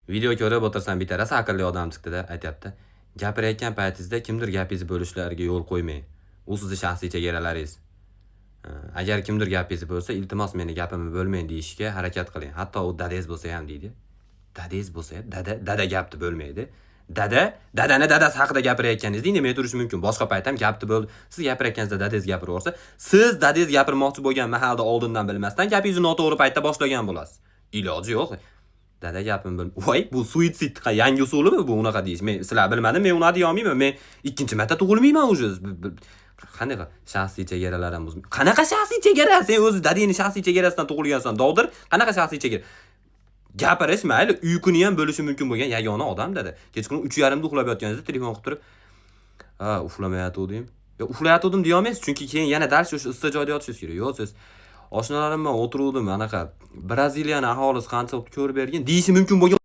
Video ko'rib o'tirsam bitta rosa aqlli odam chiqdi-da, aytayapti. Gapirayotgan paytingizda kimdir gapingizni bo'lishlariga yo'l qo'ymang. U sizning shaxsiy chegaralaringiz. Agar kimdir gapingizni bo'lsa, iltimos meni gapimni bo'lmang deyishga harakat qiling. Hatto u dadangiz bo'lsa ham deydi. Dadangiz bo'lsa, dada gapni bo'lmaydi. Dadani dadasi haqida gapirayotganingizda indamay turishi mumkin. Boshqa payt ham gapni bo'l. Siz gapirayotganingizda dadangiz gapiraversa, siz dadangiz gapirmoqchi bo'lgan mahalda oldindan bilmasdan gapingizni noto'g'ri paytda boshlagan bo'lasiz. Iloji yo'q. Dada gapim bil. Voy, bu suitsid yangi usulimi bu unaqa deyish? Men sizlar bilmadim, men uni deyolmayman. Men ikkinchi marta tug'ilmayman уже. Qanaqa shaxsiy chegaralarim buzma. Qanaqa shaxsiy chegara? Sen o'zi dadangning shaxsiy chegarasidan tug'ilgansan, dovdir. Qanaqa shaxsiy chegara? Gapirish mayli, uyquni ham bo'lishi mumkin bo'lgan yagona odam dada. Kechqurun 3:30 da uxlab yotganingizda telefon qilib turib, "Ha, uxlamayotgandim." Yo, uxlayotgandim deya olmaysiz, chunki keyin yana dars o'sha issiq joyda yotishingiz kerak. Yo'q, siz oshnalarim bilan o'tiruvdim, anaqa Braziliyani aholisi qancha ko'rib bergan deyishi mumkin bo'lgan